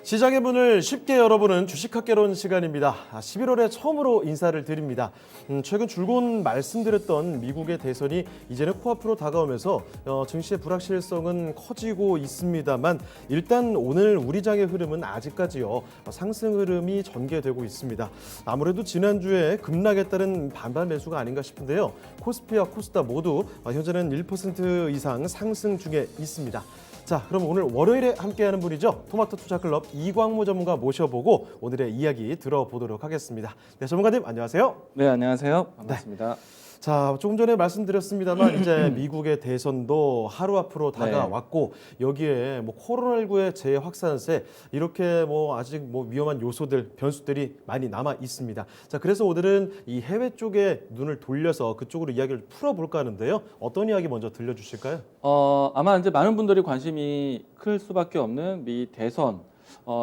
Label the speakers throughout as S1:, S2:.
S1: 시장의 문을 쉽게 열어보는 주식학개론 시간입니다. 11월에 처음으로 인사를 드립니다. 최근 줄곧 말씀드렸던 미국의 대선이 이제는 코앞으로 다가오면서 증시의 불확실성은 커지고 있습니다만 일단 오늘 우리 장의 흐름은 아직까지요 상승 흐름이 전개되고 있습니다. 아무래도 지난주에 급락에 따른 반발 매수가 아닌가 싶은데요. 코스피와 코스닥 모두 현재는 1% 이상 상승 중에 있습니다. 자, 그럼 오늘 월요일에 함께하는 분이죠. 토마토 투자클럽 이광무 전문가 모셔보고 오늘의 이야기 들어보도록 하겠습니다. 네, 전문가님 안녕하세요.
S2: 네, 안녕하세요. 반갑습니다.
S1: 네. 자, 조금 전에 말씀드렸습니다만 이제 미국의 대선도 하루 앞으로 다가왔고 여기에 뭐 코로나19의 재확산세 이렇게 뭐 아직 뭐 위험한 요소들 변수들이 많이 남아 있습니다. 자, 그래서 오늘은 이 해외 쪽에 눈을 돌려서 그쪽으로 이야기를 풀어볼까 하는데요. 어떤 이야기 먼저 들려주실까요?
S2: 아마 이제 많은 분들이 관심이 클 수밖에 없는 미 대선.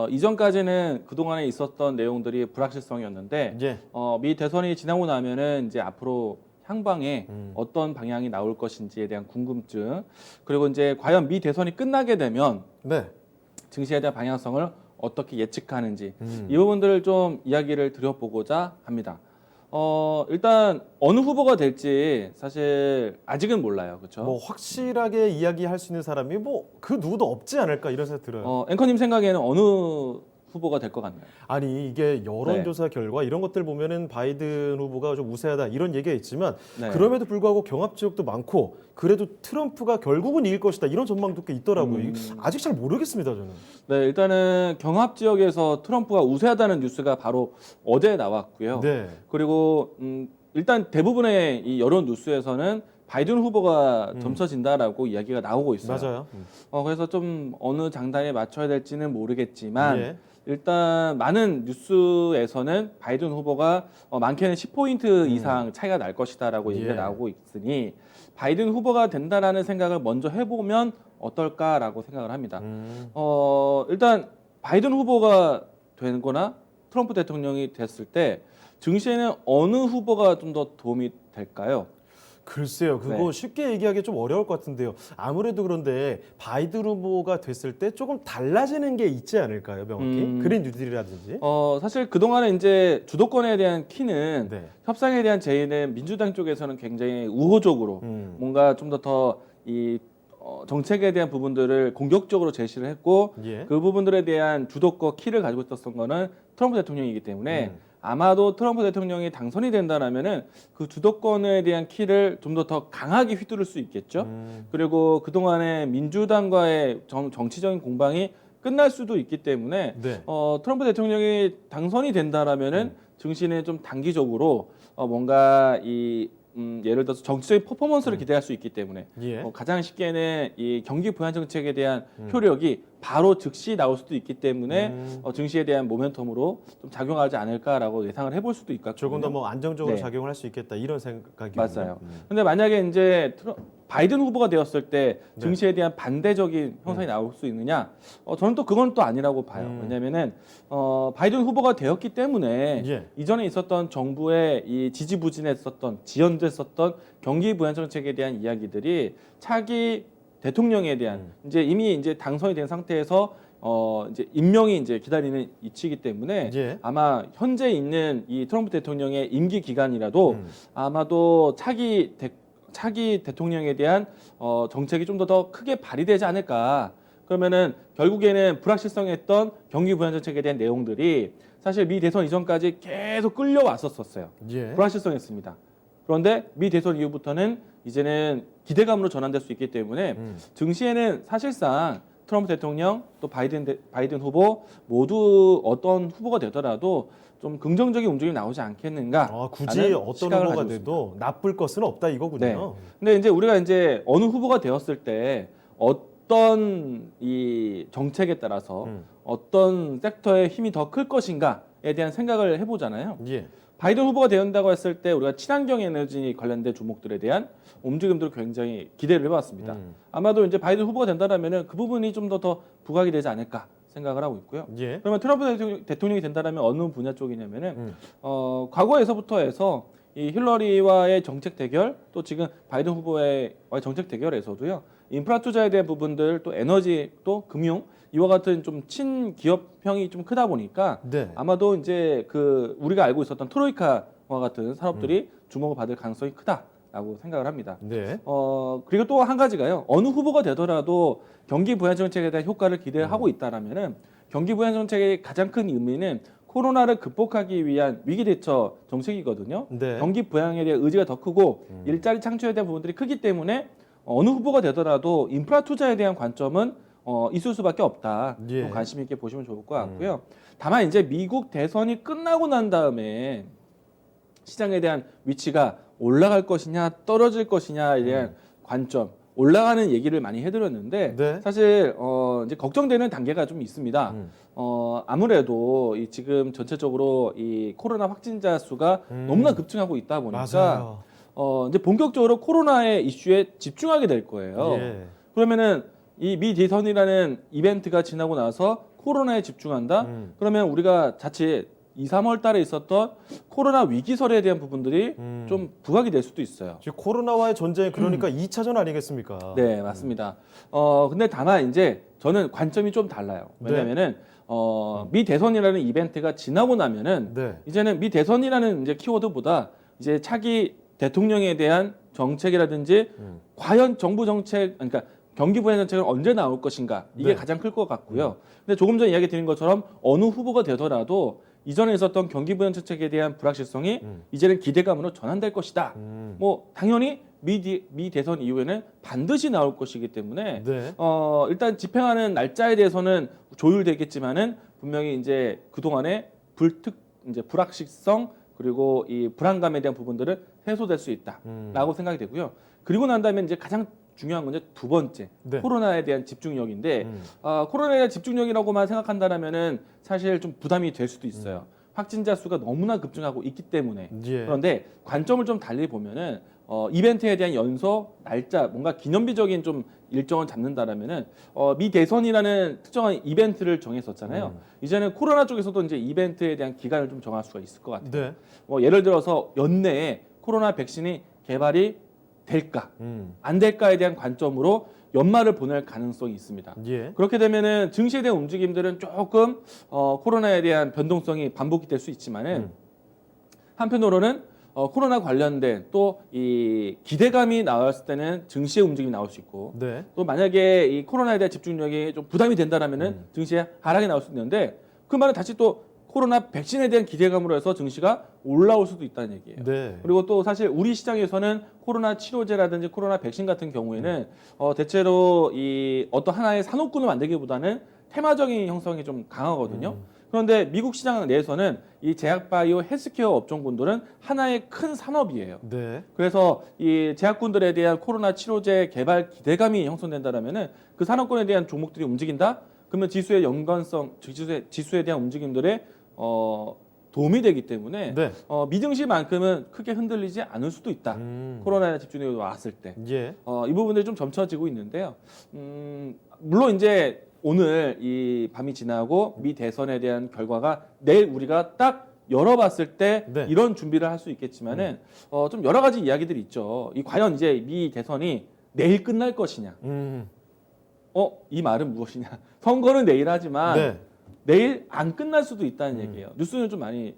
S2: 이전까지는 그동안에 있었던 내용들이 불확실성이었는데
S1: 예.
S2: 미 대선이 지나고 나면은 이제 앞으로 향방에 어떤 방향이 나올 것인지에 대한 궁금증, 그리고 이제 과연 미 대선이 끝나게 되면
S1: 네.
S2: 증시에 대한 방향성을 어떻게 예측하는지 이 부분들을 좀 이야기를 드려보고자 합니다. 일단 어느 후보가 될지 사실 아직은 몰라요. 그렇죠?
S1: 뭐 확실하게 이야기할 수 있는 사람이 뭐 그 누구도 없지 않을까 이런 생각 들어요.
S2: 앵커님 생각에는 어느 후보가 될 것 같나요?
S1: 아니 이게 여론조사 결과 이런 것들 보면은 바이든 후보가 좀 우세하다 이런 얘기가 있지만
S2: 네.
S1: 그럼에도 불구하고 경합 지역도 많고 그래도 트럼프가 결국은 이길 것이다 이런 전망도 꽤 있더라고요. 아직 잘 모르겠습니다 저는.
S2: 네, 일단은 경합 지역에서 트럼프가 우세하다는 뉴스가 바로 어제 나왔고요.
S1: 네.
S2: 그리고 일단 대부분의 이 여론 뉴스에서는 바이든 후보가 점쳐진다라고 이야기가 나오고 있어요.
S1: 맞아요.
S2: 그래서 좀 어느 장단에 맞춰야 될지는 모르겠지만
S1: 예.
S2: 일단 많은 뉴스에서는 바이든 후보가 많게는 10포인트 이상 차이가 날 것이다라고 얘기가
S1: 예.
S2: 나오고 있으니 바이든 후보가 된다라는 생각을 먼저 해보면 어떨까라고 생각을 합니다. 일단 바이든 후보가 되는 거나 트럼프 대통령이 됐을 때 증시에는 어느 후보가 좀 더 도움이 될까요?
S1: 글쎄요, 그거
S2: 네.
S1: 쉽게 얘기하기 좀 어려울 것 같은데요. 아무래도 그런데 바이든 후보가 됐을 때 조금 달라지는 게 있지 않을까요, 명확히? 그린 뉴딜이라든지.
S2: 사실 그동안에 이제 주도권에 대한 키는
S1: 네.
S2: 협상에 대한 제의는 민주당 쪽에서는 굉장히 우호적으로 뭔가 좀 더 이 정책에 대한 부분들을 공격적으로 제시를 했고
S1: 예.
S2: 그 부분들에 대한 주도권 키를 가지고 있었던 거는 트럼프 대통령이기 때문에 아마도 트럼프 대통령이 당선이 된다라면은 그 주도권에 대한 키를 좀 더 강하게 휘두를 수 있겠죠. 그리고 그동안에 민주당과의 정치적인 공방이 끝날 수도 있기 때문에
S1: 네.
S2: 트럼프 대통령이 당선이 된다라면은 증시는 좀 단기적으로 뭔가 예를 들어서 정치적인 퍼포먼스를 기대할 수 있기 때문에
S1: 예.
S2: 가장 쉽게는 이 경기 부양 정책에 대한 효력이 바로 즉시 나올 수도 있기 때문에 증시에 대한 모멘텀으로 좀 작용하지 않을까라고 예상을 해볼 수도 있겠거든요.
S1: 조금 더 뭐 안정적으로
S2: 네.
S1: 작용을 할 수 있겠다 이런 생각이
S2: 맞아요. 근데 만약에 이제 바이든 후보가 되었을 때
S1: 네.
S2: 증시에 대한 반대적인 형상이 나올 수 있느냐? 저는 또 그건 또 아니라고 봐요. 왜냐하면은 바이든 후보가 되었기 때문에
S1: 예.
S2: 이전에 있었던 정부의 이 지지부진했었던 지연됐었던 경기 부양 정책에 대한 이야기들이 차기 대통령에 대한 이제 이미 이제 당선이 된 상태에서 이제 임명이 이제 기다리는 이치이기 때문에
S1: 예.
S2: 아마 현재 있는 이 트럼프 대통령의 임기 기간이라도 아마도 차기 대통령에 대한 정책이 좀 더 크게 발휘되지 않을까. 그러면은 결국에는 불확실성했던 경기 부양 정책에 대한 내용들이 사실 미 대선 이전까지 계속 끌려왔었어요.
S1: 예.
S2: 불확실성했습니다. 그런데 미 대선 이후부터는 이제는 기대감으로 전환될 수 있기 때문에 증시에는 사실상 트럼프 대통령 또 바이든 후보 모두 어떤 후보가 되더라도 좀 긍정적인 움직임이 나오지 않겠는가?
S1: 굳이 어떤 후보가 돼도 나쁠 것은 없다 이거군요.
S2: 네. 근데 이제 우리가 이제 어느 후보가 되었을 때 어떤 이 정책에 따라서 어떤 섹터의 힘이 더 클 것인가에 대한 생각을 해보잖아요.
S1: 예.
S2: 바이든 후보가 된다고 했을 때 우리가 친환경 에너지 관련된 종목들에 대한 움직임들을 굉장히 기대를 해봤습니다. 아마도 이제 바이든 후보가 된다라면은 그 부분이 좀 더 부각이 되지 않을까 생각을 하고 있고요.
S1: 예.
S2: 그러면 트럼프 대통령이 된다라면 어느 분야 쪽이냐면은 과거에서부터 해서 이 힐러리와의 정책 대결 또 지금 바이든 후보의 정책 대결에서도요. 인프라 투자에 대한 부분들 또 에너지 또 금융 이와 같은 좀 친기업형이 좀 크다 보니까
S1: 네.
S2: 아마도 이제 그 우리가 알고 있었던 트로이카와 같은 산업들이 주목을 받을 가능성이 크다라고 생각을 합니다.
S1: 네.
S2: 그리고 또 한 가지가요. 어느 후보가 되더라도 경기 부양 정책에 대한 효과를 기대하고 있다라면은 경기 부양 정책의 가장 큰 의미는 코로나를 극복하기 위한 위기 대처 정책이거든요.
S1: 네.
S2: 경기 부양에 대한 의지가 더 크고 일자리 창출에 대한 부분들이 크기 때문에 어느 후보가 되더라도 인프라 투자에 대한 관점은 있을 수밖에 없다.
S1: 예.
S2: 좀 관심 있게 보시면 좋을 것 같고요. 다만 이제 미국 대선이 끝나고 난 다음에 시장에 대한 위치가 올라갈 것이냐 떨어질 것이냐에 대한 관점 올라가는 얘기를 많이 해드렸는데
S1: 네.
S2: 사실 이제 걱정되는 단계가 좀 있습니다. 아무래도 이 지금 전체적으로 이 코로나 확진자 수가 너무나 급증하고 있다 보니까
S1: 맞아요.
S2: 이제 본격적으로 코로나의 이슈에 집중하게 될 거예요.
S1: 예.
S2: 그러면은 이 미 대선이라는 이벤트가 지나고 나서 코로나에 집중한다. 그러면 우리가 자칫 2, 3월 달에 있었던 코로나 위기설에 대한 부분들이 좀 부각이 될 수도 있어요.
S1: 지금 코로나와의 전쟁이 그러니까 2차전 아니겠습니까?
S2: 네, 맞습니다. 근데 다만 이제 저는 관점이 좀 달라요. 왜냐면은 미 대선이라는 이벤트가 지나고 나면은
S1: 네.
S2: 이제는 미 대선이라는 이제 키워드보다 이제 차기 대통령에 대한 정책이라든지 과연 정부 정책, 그러니까 경기 부양 정책은 언제 나올 것인가 이게
S1: 네.
S2: 가장 클 것 같고요. 근데 조금 전에 이야기 드린 것처럼 어느 후보가 되더라도 이전에 있었던 경기 부양 정책에 대한 불확실성이 이제는 기대감으로 전환될 것이다. 뭐 당연히 미 대선 이후에는 반드시 나올 것이기 때문에
S1: 네.
S2: 일단 집행하는 날짜에 대해서는 조율되겠지만은 분명히 이제 그 동안에 이제 불확실성 그리고 이 불안감에 대한 부분들은 해소될 수 있다라고 생각이 되고요. 그리고 난 다음에 이제 가장 중요한 건 이제 두 번째
S1: 네.
S2: 코로나에 대한 집중력인데 코로나에 대한 집중력이라고만 생각한다라면은 사실 좀 부담이 될 수도 있어요. 확진자 수가 너무나 급증하고 있기 때문에
S1: 예.
S2: 그런데 관점을 좀 달리 보면은 이벤트에 대한 연서 날짜 뭔가 기념비적인 좀 일정을 잡는다라면은 미 대선이라는 특정한 이벤트를 정했었잖아요. 이제는 코로나 쪽에서도 이제 이벤트에 대한 기간을 좀 정할 수가 있을 것 같아요.
S1: 네.
S2: 예를 들어서 연내에 코로나 백신이 개발이 될까 안 될까에 대한 관점으로 연말을 보낼 가능성이 있습니다.
S1: 예.
S2: 그렇게 되면은 증시에 대한 움직임들은 조금 코로나에 대한 변동성이 반복이 될 수 있지만은 한편으로는 코로나 관련된 또 이 기대감이 나왔을 때는 증시의 움직임이 나올 수 있고
S1: 네.
S2: 또 만약에 이 코로나에 대한 집중력이 좀 부담이 된다라면은 증시에 하락이 나올 수 있는데 그 말은 다시 또 코로나 백신에 대한 기대감으로 해서 증시가 올라올 수도 있다는 얘기예요.
S1: 네.
S2: 그리고 또 사실 우리 시장에서는 코로나 치료제라든지 코로나 백신 같은 경우에는 대체로 이 어떤 하나의 산업군을 만들기보다는 테마적인 형성이 좀 강하거든요. 그런데 미국 시장 내에서는 이 제약바이오 헬스케어 업종군들은 하나의 큰 산업이에요.
S1: 네.
S2: 그래서 이 제약군들에 대한 코로나 치료제 개발 기대감이 형성된다라면은 그 산업군에 대한 종목들이 움직인다. 그러면 지수의 연관성, 지수에 대한 움직임들에 도움이 되기 때문에
S1: 네.
S2: 미증시만큼은 크게 흔들리지 않을 수도 있다. 코로나에 집중력이 왔을 때.
S1: 예.
S2: 이 부분들이 좀 점쳐지고 있는데요. 물론 이제 오늘 이 밤이 지나고 미 대선에 대한 결과가 내일 우리가 딱 열어봤을 때
S1: 네.
S2: 이런 준비를 할 수 있겠지만은 좀 여러 가지 이야기들이 있죠. 이 과연 이제 미 대선이 내일 끝날 것이냐? 이 말은 무엇이냐? 선거는 내일 하지만
S1: 네.
S2: 내일 안 끝날 수도 있다는 얘기예요. 뉴스는 좀 많이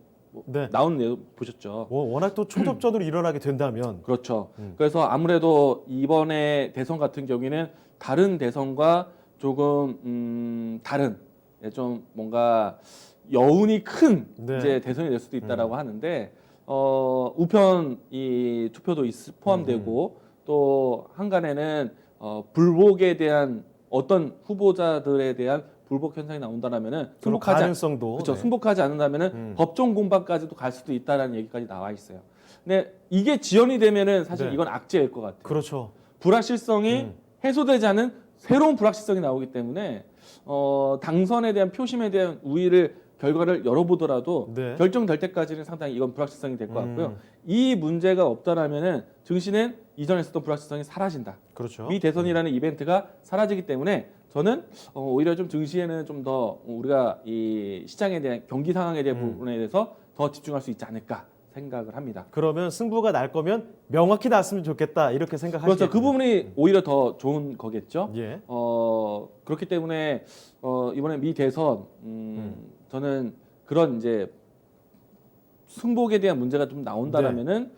S1: 네.
S2: 나오는 내용 보셨죠?
S1: 워낙 또 초접전으로 일어나게 된다면
S2: 그렇죠. 그래서 아무래도 이번에 대선 같은 경우에는 다른 대선과 조금 다른 좀 뭔가 여운이 큰
S1: 네.
S2: 이제 대선이 될 수도 있다라고 하는데 우편 이 투표도 포함되고 또 한간에는 불복에 대한 어떤 후보자들에 대한 불복 현상이 나온다라면은
S1: 그런 가능성도
S2: 그렇죠.
S1: 네.
S2: 승복하지 않는다면은 법정 공방까지도 갈 수도 있다라는 얘기까지 나와 있어요. 근데 이게 지연이 되면은 사실
S1: 네.
S2: 이건 악재일 것 같아요.
S1: 그렇죠.
S2: 불확실성이 해소되지 않은 새로운 불확실성이 나오기 때문에 당선에 대한 표심에 대한 결과를 열어보더라도
S1: 네.
S2: 결정될 때까지는 상당히 이건 불확실성이 될 것 같고요. 이 문제가 없다라면은 증시는 이전에 있었던 불확실성이 사라진다.
S1: 그렇죠.
S2: 미 대선이라는 이벤트가 사라지기 때문에 저는 오히려 좀 증시에는 좀 더 우리가 이 시장에 대한 경기 상황에 대한 부분에 대해서 더 집중할 수 있지 않을까 생각을 합니다.
S1: 그러면 승부가 날 거면 명확히 났으면 좋겠다 이렇게 생각하시죠.
S2: 그렇죠. 그 부분이 오히려 더 좋은 거겠죠.
S1: 예.
S2: 그렇기 때문에 이번에 미 대선 저는 그런 이제 승복에 대한 문제가 좀 나온다라면은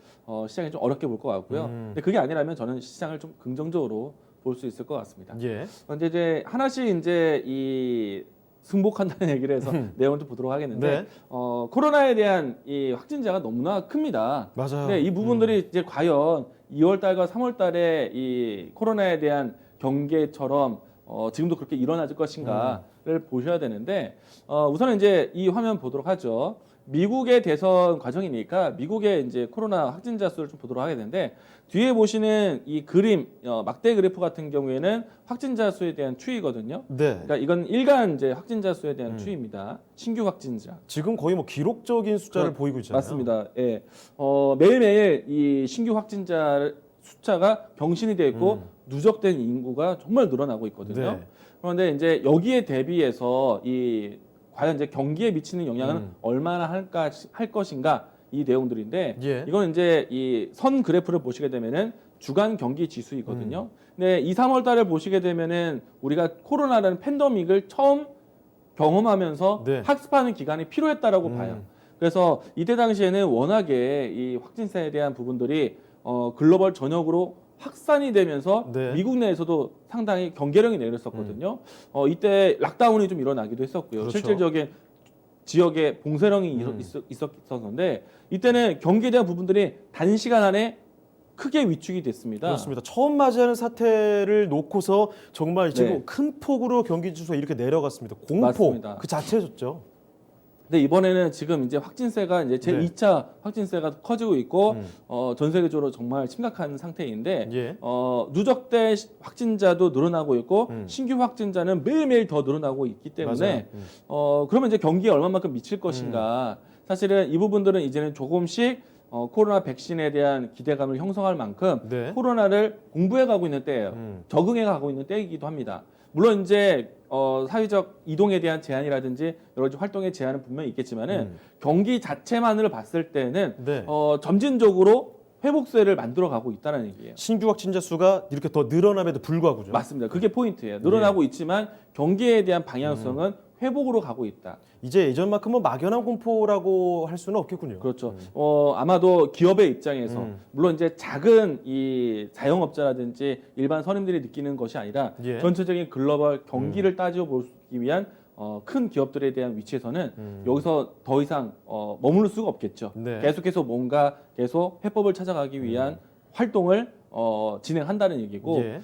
S2: 시장이 좀 어렵게 볼 것 같고요. 근데 그게 아니라면 저는 시장을 좀 긍정적으로 볼 수 있을 것 같습니다.
S1: 예.
S2: 근데 이제 하나씩 이제 이 승복한다는 얘기를 해서 내용을 좀 보도록 하겠는데
S1: 네.
S2: 코로나에 대한 이 확진자가 너무나 큽니다.
S1: 맞아요.
S2: 네, 이 부분들이 이제 과연 2월 달과 3월 달에 이 코로나에 대한 경계처럼 지금도 그렇게 일어날 것인가를 보셔야 되는데 우선은 이제 이 화면 보도록 하죠. 미국의 대선 과정이니까 미국의 이제 코로나 확진자 수를 좀 보도록 하게 되는데 뒤에 보시는 이 그림 막대 그래프 같은 경우에는 확진자 수에 대한 추이거든요.
S1: 네.
S2: 그러니까 이건 일간 이제 확진자 수에 대한 추이입니다. 신규 확진자.
S1: 지금 거의 뭐 기록적인 숫자를 보이고 있잖아요.
S2: 맞습니다. 예. 매일매일 이 신규 확진자 숫자가 경신이 되어 있고 누적된 인구가 정말 늘어나고 있거든요.
S1: 네.
S2: 그런데 이제 여기에 대비해서 이 과연 이제 경기에 미치는 영향은 얼마나 할 것인가 이 내용들인데
S1: 예.
S2: 이건 이제 이 선 그래프를 보시게 되면은 주간 경기 지수이거든요. 근데 2, 3월 달을 보시게 되면은 우리가 코로나라는 팬데믹을 처음 경험하면서
S1: 네.
S2: 학습하는 기간이 필요했다라고 봐요. 그래서 이때 당시에는 워낙에 이 확진세에 대한 부분들이 글로벌 전역으로 확산이 되면서
S1: 네.
S2: 미국 내에서도 상당히 경계령이 내렸었거든요. 이때 락다운이 좀 일어나기도 했었고요.
S1: 그렇죠.
S2: 실질적인 지역에 봉쇄령이 있었는데 이때는 경기에 대한 부분들이 단시간 안에 크게 위축이 됐습니다.
S1: 그렇습니다. 처음 맞이하는 사태를 놓고서 정말 지금
S2: 네.
S1: 큰 폭으로 경기 지수가 이렇게 내려갔습니다. 공포
S2: 맞습니다.
S1: 그 자체였죠.
S2: 근데 이번에는 지금 이제 확진세가 이제 제
S1: 네.
S2: 2차 확진세가 커지고 있고 전 세계적으로 정말 심각한 상태인데
S1: 예.
S2: 누적된 확진자도 늘어나고 있고 신규 확진자는 매일매일 더 늘어나고 있기 때문에 그러면 이제 경기에 얼마만큼 미칠 것인가 사실은 이 부분들은 이제는 조금씩 코로나 백신에 대한 기대감을 형성할 만큼
S1: 네.
S2: 코로나를 공부해 가고 있는 때예요. 적응해 가고 있는 때이기도 합니다. 물론 이제 사회적 이동에 대한 제한이라든지 여러 가지 활동의 제한은 분명히 있겠지만은 경기 자체만을 봤을 때는
S1: 네.
S2: 점진적으로 회복세를 만들어 가고 있다는 얘기예요.
S1: 신규 확진자 수가 이렇게 더 늘어남에도 불구하고죠.
S2: 맞습니다. 그게 포인트예요. 늘어나고 있지만 경기에 대한 방향성은 회복으로 가고 있다.
S1: 이제 예전만큼 뭐 막연한 공포라고 할 수는 없겠군요.
S2: 그렇죠. 아마도 기업의 입장에서 물론 이제 작은 이 자영업자라든지 일반 서민들이 느끼는 것이 아니라
S1: 예.
S2: 전체적인 글로벌 경기를 따져 보기 위한 큰 기업들에 대한 위치에서는 여기서 더 이상 머무를 수가 없겠죠.
S1: 네.
S2: 계속해서 뭔가 계속 해법을 찾아가기 위한 활동을 진행한다는 얘기고
S1: 예.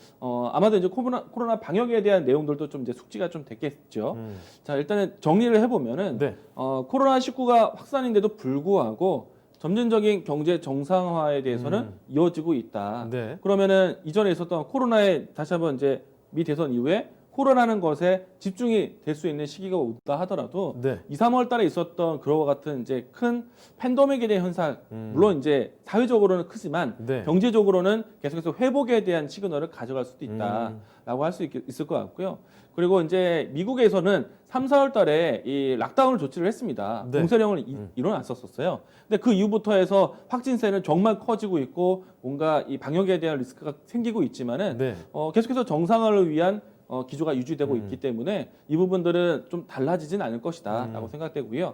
S2: 아마도 이제 코로나 방역에 대한 내용들도 좀 이제 숙지가 좀 됐겠죠. 자 일단은 정리를 해보면은
S1: 네.
S2: 코로나 19가 확산인데도 불구하고 점진적인 경제 정상화에 대해서는 이어지고 있다.
S1: 네.
S2: 그러면은 이전에 있었던 코로나에 다시 한번 이제 미 대선 이후에 코로나라는 것에 집중이 될 수 있는 시기가 온다 하더라도
S1: 네.
S2: 2, 3월 달에 있었던 그와 같은 이제 큰 팬데믹에 대한 현상 물론 이제 사회적으로는 크지만
S1: 네.
S2: 경제적으로는 계속해서 회복에 대한 시그널을 가져갈 수도 있다라고 할 수 있을 것 같고요. 그리고 이제 미국에서는 3, 4월 달에 이 락다운을 조치를 했습니다.
S1: 네.
S2: 봉쇄령을 일어났었어요. 근데 그 이후부터 해서 확진세는 정말 커지고 있고 뭔가 이 방역에 대한 리스크가 생기고 있지만은
S1: 네.
S2: 계속해서 정상화를 위한 기조가 유지되고 있기 때문에 이 부분들은 좀 달라지진 않을 것이다라고 생각되고요.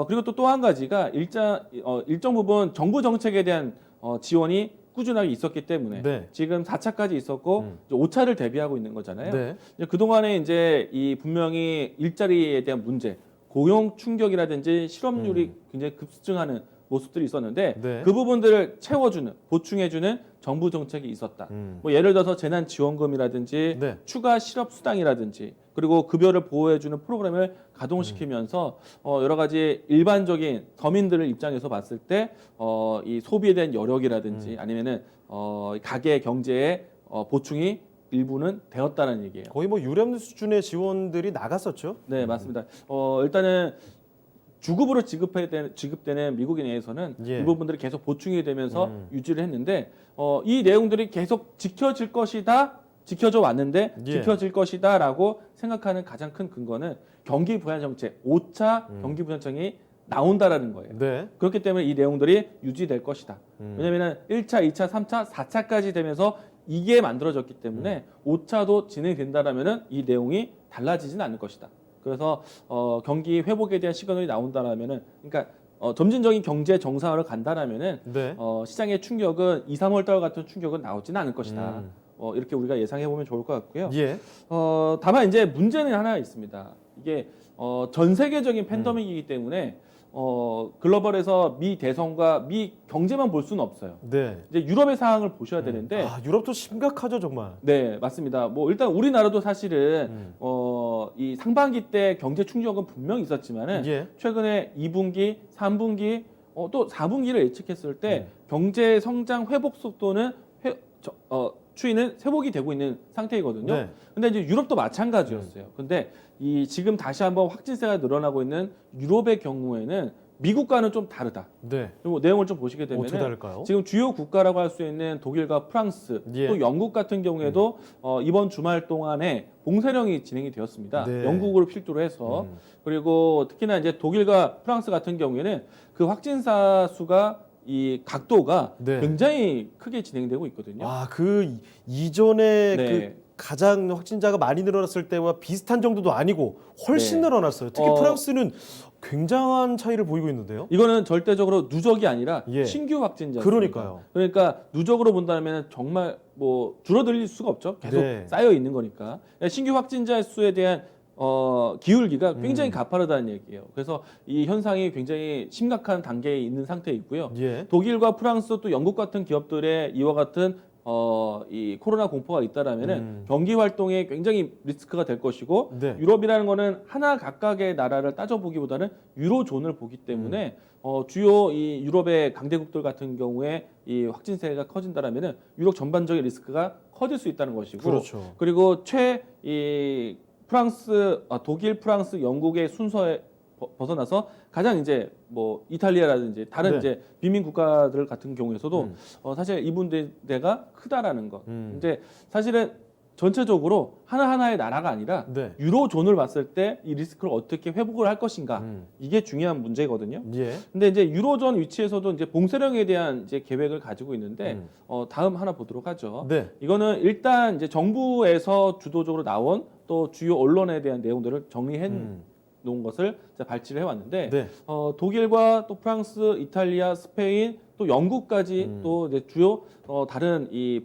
S2: 그리고 또 한 가지가 일정 부분 정부 정책에 대한 지원이 꾸준하게 있었기 때문에
S1: 네.
S2: 지금 4차까지 있었고 이제 5차를 대비하고 있는 거잖아요.
S1: 네.
S2: 이제 그동안에 이제 이 분명히 일자리에 대한 문제, 고용 충격이라든지 실업률이 굉장히 급증하는 모습들이 있었는데
S1: 네.
S2: 그 부분들을 채워주는 보충해주는 정부 정책이 있었다. 뭐 예를 들어서 재난지원금이라든지
S1: 네.
S2: 추가 실업 수당이라든지 그리고 급여를 보호해주는 프로그램을 가동시키면서 여러 가지 일반적인 서민들을 입장에서 봤을 때 이 소비에 대한 여력이라든지 아니면은 가계 경제의 보충이 일부는 되었다는 얘기예요.
S1: 거의 뭐 유럽 수준의 지원들이 나갔었죠.
S2: 네, 맞습니다. 일단은 주급으로 지급되는 미국에 대해서는
S1: 예.
S2: 이 부분들이 계속 보충이 되면서 유지를 했는데 이 내용들이 계속 지켜질 것이다, 지켜져 왔는데
S1: 예.
S2: 지켜질 것이다라고 생각하는 가장 큰 근거는 경기 부양 정책 5차 경기 부양청이 나온다라는 거예요.
S1: 네.
S2: 그렇기 때문에 이 내용들이 유지될 것이다. 왜냐하면 1차, 2차, 3차, 4차까지 되면서 이게 만들어졌기 때문에 5차도 진행된다라면은 이 내용이 달라지지는 않을 것이다. 그래서 경기 회복에 대한 시그널이 나온다라면은, 그러니까 점진적인 경제 정상화를 간다라면은
S1: 네.
S2: 시장의 충격은 2, 3월 달 같은 충격은 나오지는 않을 것이다. 이렇게 우리가 예상해 보면 좋을 것 같고요.
S1: 예.
S2: 다만 이제 문제는 하나 있습니다. 이게 전 세계적인 팬데믹이기 때문에 글로벌에서 미 대선과 미 경제만 볼 수는 없어요.
S1: 네.
S2: 이제 유럽의 상황을 보셔야 되는데,
S1: 유럽도 심각하죠, 정말.
S2: 네, 맞습니다. 뭐 일단 우리나라도 사실은 이 상반기 때 경제 충격은 분명히 있었지만은
S1: 예.
S2: 최근에 2분기, 3분기, 또 4분기를 예측했을 때 경제 성장 회복 속도는 추이는 회복이 되고 있는 상태이거든요.
S1: 네.
S2: 근데 이제 유럽도 마찬가지였어요. 근데 이 지금 다시 한번 확진세가 늘어나고 있는 유럽의 경우에는 미국과는 좀 다르다.
S1: 네.
S2: 그리고 내용을 좀 보시게
S1: 어떻게
S2: 되면
S1: 다를까요?
S2: 지금 주요 국가라고 할 수 있는 독일과 프랑스,
S1: 예.
S2: 또 영국 같은 경우에도 이번 주말 동안에 봉쇄령이 진행이 되었습니다.
S1: 네.
S2: 영국을 필두로 해서. 그리고 특히나 이제 독일과 프랑스 같은 경우에는 그 확진자 수가 이 각도가
S1: 네.
S2: 굉장히 크게 진행되고 있거든요.
S1: 그 이전에
S2: 네.
S1: 그 가장 확진자가 많이 늘어났을 때와 비슷한 정도도 아니고 훨씬
S2: 네.
S1: 늘어났어요. 특히 프랑스는 굉장한 차이를 보이고 있는데요.
S2: 이거는 절대적으로 누적이 아니라
S1: 예.
S2: 신규 확진자.
S1: 그러니까요.
S2: 그러니까 누적으로 본다면 정말 뭐 줄어들 수가 없죠. 계속
S1: 네.
S2: 쌓여 있는 거니까. 신규 확진자 수에 대한 기울기가 굉장히 가파르다는 얘기예요. 그래서 이 현상이 굉장히 심각한 단계에 있는 상태에 있고요.
S1: 예.
S2: 독일과 프랑스 또 영국 같은 기업들의 이와 같은 이 코로나 공포가 있다라면은 경기 활동에 굉장히 리스크가 될 것이고,
S1: 네.
S2: 유럽이라는 거는 하나 각각의 나라를 따져보기보다는 유로존을 보기 때문에 주요 이 유럽의 강대국들 같은 경우에 이 확진세가 커진다라면은 유럽 전반적인 리스크가 커질 수 있다는 것이고,
S1: 그렇죠.
S2: 그리고 이 독일, 프랑스, 영국의 순서에 벗어나서 가장 이제 뭐 이탈리아라든지 다른
S1: 네.
S2: 이제 빈민 국가들 같은 경우에서도 사실 이분대가 크다라는 것. 근데 사실은 전체적으로 하나하나의 나라가 아니라
S1: 네.
S2: 유로존을 봤을 때 이 리스크를 어떻게 회복을 할 것인가, 이게 중요한 문제거든요.
S1: 예.
S2: 근데 이제 유로존 위치에서도 이제 봉쇄령에 대한 이제 계획을 가지고 있는데 다음 하나 보도록 하죠.
S1: 네.
S2: 이거는 일단 이제 정부에서 주도적으로 나온 또 주요 언론에 대한 내용들을 정리해 놓은 것을 발췌를 해왔는데,
S1: 네.
S2: 독일과 또 프랑스, 이탈리아, 스페인, 또 영국까지 또 이제 주요 다른 이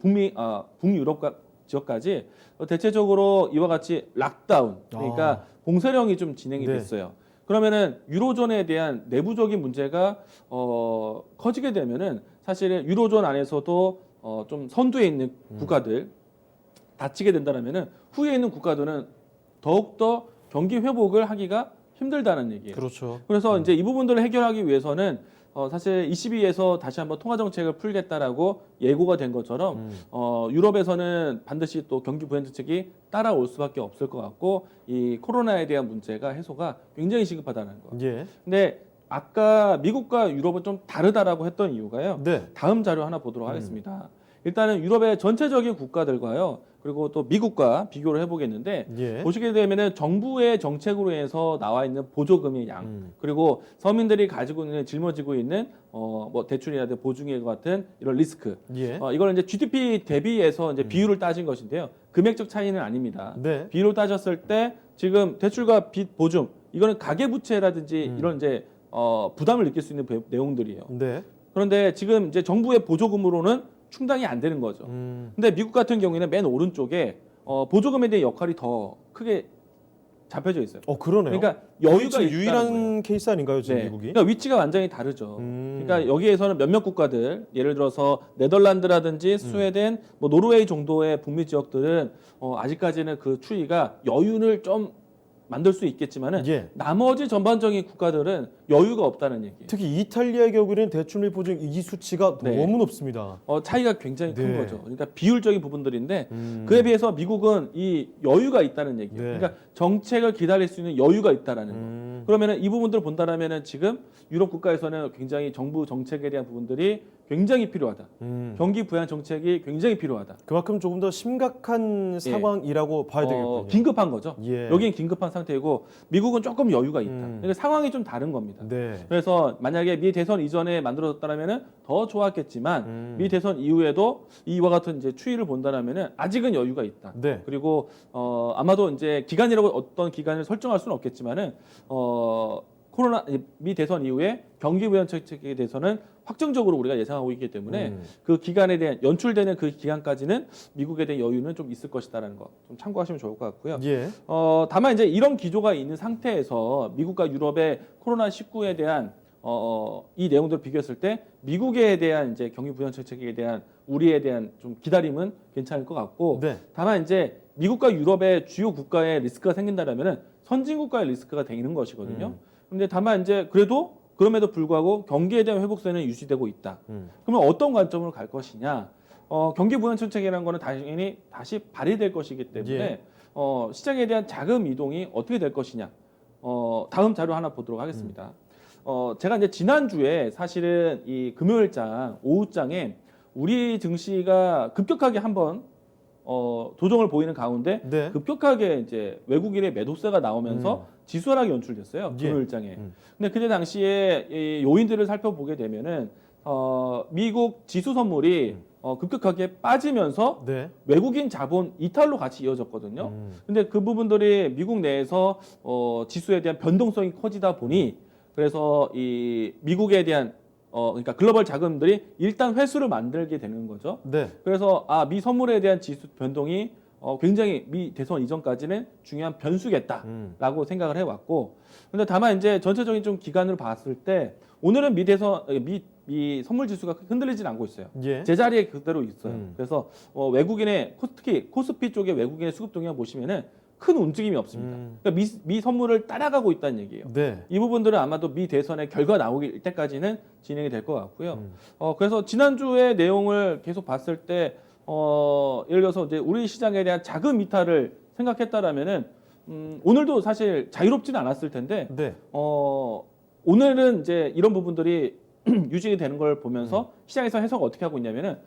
S2: 북유럽 지역까지 대체적으로 이와 같이 락다운, 그러니까 봉쇄령이 좀 진행이
S1: 네.
S2: 됐어요. 그러면은 유로존에 대한 내부적인 문제가 커지게 되면은 사실은 유로존 안에서도 좀 선두에 있는 국가들 다치게 된다라면은 후에 있는 국가들은 더욱더 경기 회복을 하기가 힘들다는 얘기예요.
S1: 그렇죠.
S2: 그래서 이제 이 부분들을 해결하기 위해서는 사실 ECB에서 다시 한번 통화 정책을 풀겠다라고 예고가 된 것처럼 유럽에서는 반드시 또 경기 부양 정책이 따라올 수밖에 없을 것 같고, 이 코로나에 대한 문제가 해소가 굉장히 시급하다는 거.
S1: 예.
S2: 근데 아까 미국과 유럽은 좀 다르다라고 했던 이유가요.
S1: 네.
S2: 다음 자료 하나 보도록 하겠습니다. 일단은 유럽의 전체적인 국가들과요, 그리고 또 미국과 비교를 해보겠는데,
S1: 예.
S2: 보시게 되면은 정부의 정책으로 해서 나와 있는 보조금의 양, 그리고 서민들이 가지고 있는 짊어지고 있는 뭐 대출이라든지 보증액 같은 이런 리스크,
S1: 예.
S2: 이걸 이제 GDP 대비해서 이제 비율을 따진 것인데요. 금액적 차이는 아닙니다.
S1: 네.
S2: 비율을 따졌을 때 지금 대출과 빚 보증, 이거는 가계부채라든지 이런 이제 부담을 느낄 수 있는 내용들이에요.
S1: 네.
S2: 그런데 지금 이제 정부의 보조금으로는 충당이 안 되는 거죠. 근데 미국 같은 경우에는 맨 오른쪽에 보조금에 대한 역할이 더 크게 잡혀져 있어요.
S1: 그러네요.
S2: 그러니까 여유가
S1: 지금
S2: 있다는
S1: 유일한
S2: 거예요.
S1: 케이스 아닌가요, 지금
S2: 네.
S1: 미국이?
S2: 그러니까 위치가 완전히 다르죠. 그러니까 여기에서는 몇몇 국가들, 예를 들어서 네덜란드라든지 스웨덴, 뭐 노르웨이 정도의 북미 지역들은 아직까지는 그 추이가 여유를 좀 만들 수 있겠지만은
S1: 예.
S2: 나머지 전반적인 국가들은 여유가 없다는 얘기예요.
S1: 특히 이탈리아의 경우에는 대출 및 보증 이 수치가
S2: 네.
S1: 너무 높습니다.
S2: 차이가 굉장히 큰
S1: 네.
S2: 거죠. 그러니까 비율적인 부분들인데 그에 비해서 미국은 이 여유가 있다는 얘기예요.
S1: 네.
S2: 그러니까 정책을 기다릴 수 있는 여유가 있다라는 거. 그러면은 이 부분들을 본다라면은 지금 유럽 국가에서는 굉장히 정부 정책에 대한 부분들이 굉장히 필요하다.
S1: 음.
S2: 경기 부양 정책이 굉장히 필요하다.
S1: 그만큼 조금 더 심각한 상황이라고 봐야 되겠군요.
S2: 긴급한 거죠.
S1: 예.
S2: 여기는 긴급한 상태이고 미국은 조금 여유가 있다.
S1: 음.
S2: 그러니까 상황이 좀 다른 겁니다.
S1: 네.
S2: 그래서 만약에 미 대선 이전에 만들어졌다면 더 좋았겠지만 미 대선 이후에도 이와 같은 이제 추이를 본다면은 아직은 여유가 있다.
S1: 네.
S2: 그리고 아마도 이제 기간이라고 어떤 기간을 설정할 수는 없겠지만은 코로나 미 대선 이후에 경기 부양 정책에 대해서는 확정적으로 우리가 예상하고 있기 때문에 그 기간에 대한 연출되는 그 기간까지는 미국에 대한 여유는 좀 있을 것이다라는 거 좀 참고하시면 좋을 것 같고요.
S1: 예.
S2: 다만 이제 이런 기조가 있는 상태에서 미국과 유럽의 코로나 19에 대한 이 내용들을 비교했을 때 미국에 대한 이제 경기 부양 정책에 대한 우리에 대한 좀 기다림은 괜찮을 것 같고
S1: 네.
S2: 다만 이제 미국과 유럽의 주요 국가에 리스크가 생긴다라면은 선진 국가의 리스크가 되는 것이거든요. 근데 다만 이제 그래도 그럼에도 불구하고 경기에 대한 회복세는 유지되고 있다. 그러면 어떤 관점으로 갈 것이냐? 경기 부양 정책이라는 거는 당연히 다시 발휘될 것이기 때문에
S1: 예.
S2: 시장에 대한 자금 이동이 어떻게 될 것이냐? 다음 자료 하나 보도록 하겠습니다. 제가 이제 지난주에 사실은 이 금요일장 오후장에 우리 증시가 급격하게 한번 조정을 보이는 가운데
S1: 네.
S2: 급격하게 이제 외국인의 매도세가 나오면서 지수 하락이 연출됐어요.
S1: 예.
S2: 금요일장에. 근데 그때 당시에 이 요인들을 살펴보게 되면은 미국 지수 선물이 급격하게 빠지면서
S1: 네.
S2: 외국인 자본 이탈로 같이 이어졌거든요. 근데 그 부분들이 미국 내에서 지수에 대한 변동성이 커지다 보니 그래서 이 미국에 대한 그러니까 글로벌 자금들이 일단 회수를 만들게 되는 거죠.
S1: 네.
S2: 그래서 미 선물에 대한 지수 변동이 굉장히 미 대선 이전까지는 중요한 변수겠다라고 생각을 해왔고, 근데 다만 이제 전체적인 좀 기간을 봤을 때 오늘은 미 선물 지수가 흔들리진 않고 있어요.
S1: 예.
S2: 제자리에 그대로 있어요. 그래서 외국인의 특히 코스피 쪽의 외국인의 수급 동향 보시면은 큰 움직임이 없습니다. 그러니까 미 선물을 따라가고 있다는 얘기예요.
S1: 네.
S2: 이 부분들은 아마도 미 대선의 결과 나오기 때까지는 진행이 될 것 같고요. 그래서 지난주의 내용을 계속 봤을 때 예를 들어서 이제 우리 시장에 대한 자금 이탈을 생각했다라면은 오늘도 사실 자유롭지는 않았을 텐데
S1: 네.
S2: 오늘은 이제 이런 부분들이 유지가 되는 걸 보면서 시장에서 해석 어떻게 하고 있냐면은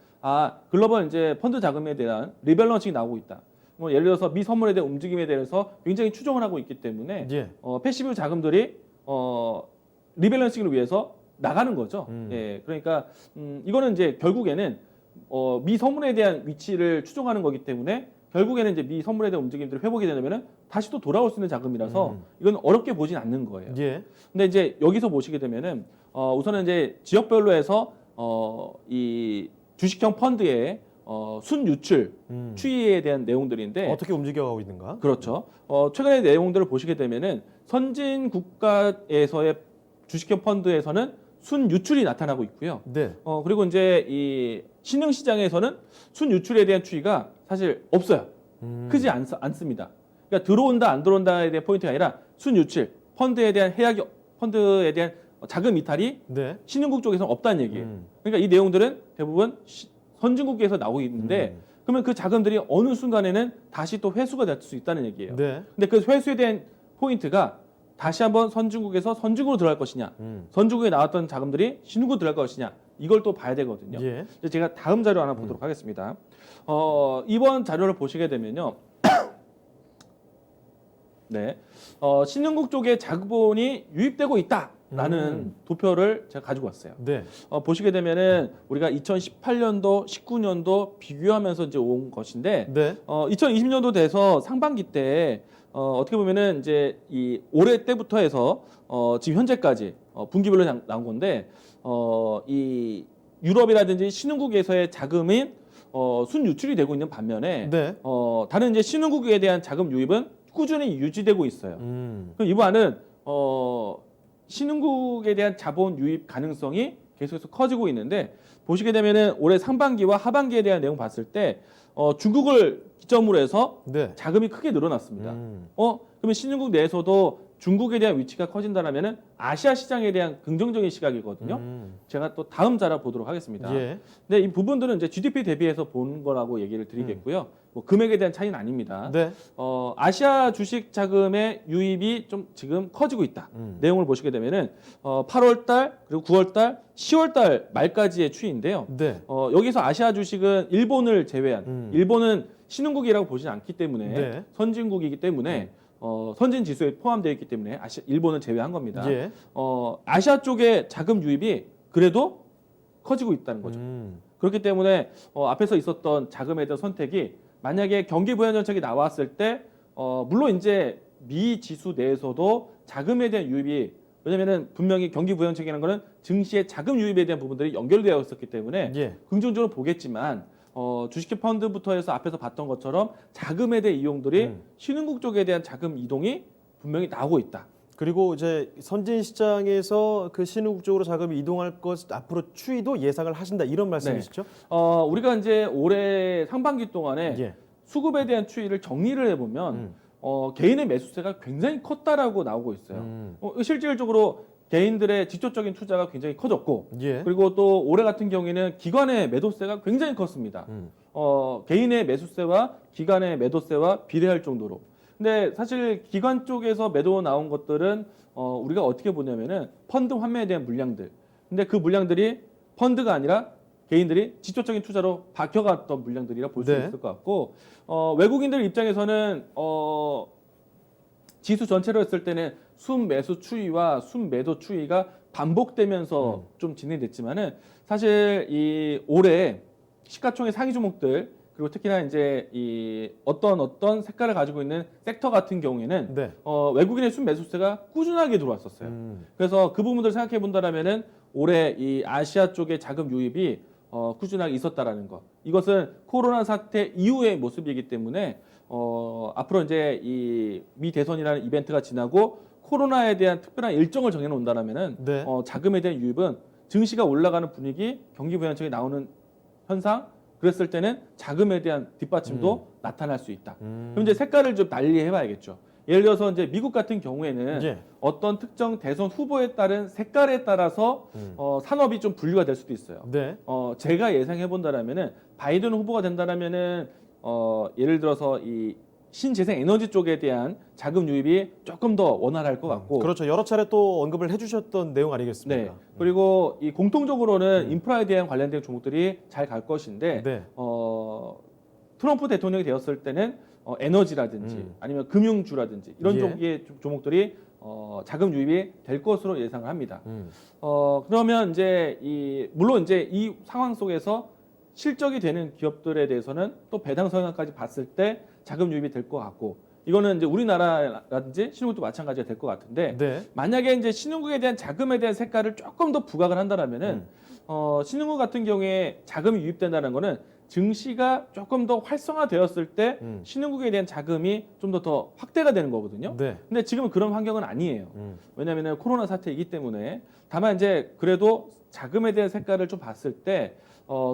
S2: 글로벌 이제 펀드 자금에 대한 리밸런싱이 나오고 있다. 뭐 예를 들어서 미 선물에 대한 움직임에 대해서 굉장히 추정을 하고 있기 때문에
S1: 예.
S2: 패시브 자금들이 리밸런싱을 위해서 나가는 거죠. 예, 그러니까 이거는 이제 결국에는 미 선물에 대한 위치를 추정하는 거기 때문에 결국에는 이제 미 선물에 대한 움직임들이 회복이 되려면은 다시 또 돌아올 수 있는 자금이라서 이건 어렵게 보진 않는 거예요.
S1: 예.
S2: 근데 이제 여기서 보시게 되면은 우선은 이제 지역별로 해서 이 주식형 펀드의 순유출 추이에 대한 내용들인데
S1: 어떻게 움직여가고 있는가?
S2: 그렇죠. 최근의 내용들을 보시게 되면은 선진 국가에서의 주식형 펀드에서는 순유출이 나타나고 있고요.
S1: 네.
S2: 그리고 이제 이 신흥 시장에서는 순유출에 대한 추이가 사실 없어요. 크지 않습니다. 그러니까 들어온다 안 들어온다에 대한 포인트가 아니라 순유출 펀드에 대한 펀드에 대한 자금 이탈이
S1: 네.
S2: 신흥국 쪽에서는 없다는 얘기예요. 그러니까 이 내용들은 대부분 선진국에서 나오고 있는데 그러면 그 자금들이 어느 순간에는 다시 또 회수가 될 수 있다는 얘기예요.
S1: 네.
S2: 근데 그 회수에 대한 포인트가 다시 한번 선진국에서 선진국으로 들어갈 것이냐, 선진국에 나왔던 자금들이 신흥국으로 들어갈 것이냐, 이걸 또 봐야 되거든요.
S1: 예.
S2: 이제 제가 다음 자료 하나 보도록 하겠습니다. 이번 자료를 보시게 되면요. 네. 신흥국 쪽에 자본이 유입되고 있다라는 도표를 제가 가지고 왔어요.
S1: 네.
S2: 보시게 되면은 우리가 2018년도, 19년도 비교하면서 이제 온 것인데,
S1: 네.
S2: 2020년도 돼서 상반기 때 어떻게 보면은 이제 이 올해 때부터 해서 지금 현재까지 분기별로 나온 건데, 이 유럽이라든지 신흥국에서의 자금인 순유출이 되고 있는 반면에
S1: 네.
S2: 다른 이제 신흥국에 대한 자금 유입은 꾸준히 유지되고 있어요. 그럼 이번은 신흥국에 대한 자본 유입 가능성이 계속해서 커지고 있는데 보시게 되면은 올해 상반기와 하반기에 대한 내용 봤을 때 중국을 기점으로 해서
S1: 네.
S2: 자금이 크게 늘어났습니다. 그러면 신흥국 내에서도 중국에 대한 위치가 커진다라면은 아시아 시장에 대한 긍정적인 시각이거든요. 제가 또 다음 자료 보도록 하겠습니다.
S1: 예.
S2: 근데 이 부분들은 이제 GDP 대비해서 보는 거라고 얘기를 드리겠고요. 뭐 금액에 대한 차이는 아닙니다.
S1: 네.
S2: 아시아 주식 자금의 유입이 좀 지금 커지고 있다. 내용을 보시게 되면은 8월 달 그리고 9월 달, 10월 달 말까지의 추이인데요.
S1: 네.
S2: 여기서 아시아 주식은 일본을 제외한 일본은 신흥국이라고 보지는 않기 때문에
S1: 네.
S2: 선진국이기 때문에 선진 지수에 포함되어 있기 때문에 일본은 제외한 겁니다.
S1: 예.
S2: 아시아 쪽의 자금 유입이 그래도 커지고 있다는 거죠. 그렇기 때문에 앞에서 있었던 자금에 대한 선택이 만약에 경기 부양 정책이 나왔을 때 물론 이제 미 지수 내에서도 자금에 대한 유입이 왜냐면은 분명히 경기 부양 정책이라는 거는 증시의 자금 유입에 대한 부분들이 연결되어 있었기 때문에
S1: 예.
S2: 긍정적으로 보겠지만 주식 펀드부터 해서 앞에서 봤던 것처럼 자금에 대한 이용들이 신흥국 쪽에 대한 자금 이동이 분명히 나오고 있다.
S1: 그리고 이제 선진 시장에서 그 신흥국 쪽으로 자금이 이동할 것 앞으로 추이도 예상을 하신다 이런 말씀이시죠?
S2: 우리가 이제 올해 상반기 동안에
S1: 예.
S2: 수급에 대한 추이를 정리를 해보면 개인의 매수세가 굉장히 컸다라고 나오고 있어요. 실질적으로 개인들의 직접적인 투자가 굉장히 커졌고
S1: 예.
S2: 그리고 또 올해 같은 경우에는 기관의 매도세가 굉장히 컸습니다. 개인의 매수세와 기관의 매도세와 비례할 정도로. 근데 사실 기관 쪽에서 매도 나온 것들은 우리가 어떻게 보냐면은 펀드 환매에 대한 물량들. 근데 그 물량들이 펀드가 아니라 개인들이 직접적인 투자로 박혀갔던 물량들이라 볼 수
S1: 네.
S2: 있을 것 같고 외국인들 입장에서는 지수 전체로 했을 때는 순매수 추이와 순매도 추이가 반복되면서 좀 진행됐지만은 사실 이 올해 시가총액 상위 종목들 그리고 특히나 이제 이 어떤 색깔을 가지고 있는 섹터 같은 경우에는
S1: 네.
S2: 외국인의 순매수세가 꾸준하게 들어왔었어요. 그래서 그 부분들 생각해 본다라면은 올해 이 아시아 쪽의 자금 유입이 꾸준하게 있었다라는 것. 이것은 코로나 사태 이후의 모습이기 때문에 앞으로 이제 이 미 대선이라는 이벤트가 지나고 코로나에 대한 특별한 일정을 정해 놓는다라면은
S1: 네.
S2: 자금에 대한 유입은 증시가 올라가는 분위기, 경기 부양책이 나오는 현상, 그랬을 때는 자금에 대한 뒷받침도 나타날 수 있다. 그럼 이제 색깔을 좀 달리해봐야겠죠. 예를 들어서 이제 미국 같은 경우에는
S1: 예.
S2: 어떤 특정 대선 후보에 따른 색깔에 따라서 산업이 좀 분류가 될 수도 있어요.
S1: 네.
S2: 제가 예상해 본다라면은 바이든 후보가 된다라면은 예를 들어서 이 신재생 에너지 쪽에 대한 자금 유입이 조금 더 원활할 것 같고
S1: 그렇죠. 여러 차례 또 언급을 해주셨던 내용 아니겠습니까?
S2: 네. 그리고 이 공통적으로는 인프라에 대한 관련된 종목들이 잘 갈 것인데
S1: 네.
S2: 트럼프 대통령이 되었을 때는 에너지라든지 아니면 금융주라든지 이런
S1: 예.
S2: 쪽의 종목들이 자금 유입이 될 것으로 예상을 합니다. 그러면 이제 물론 이제 이 상황 속에서 실적이 되는 기업들에 대해서는 또 배당 성향까지 봤을 때 자금 유입이 될 것 같고 이거는 이제 우리나라라든지 신흥국도 마찬가지가 될 것 같은데
S1: 네.
S2: 만약에 이제 신흥국에 대한 자금에 대한 색깔을 조금 더 부각을 한다라면은 신흥국 같은 경우에 자금이 유입된다는 거는 증시가 조금 더 활성화되었을 때 신흥국에 대한 자금이 좀 더 확대가 되는 거거든요.
S1: 네.
S2: 근데 지금은 그런 환경은 아니에요. 왜냐하면 코로나 사태이기 때문에 다만 이제 그래도 자금에 대한 색깔을 좀 봤을 때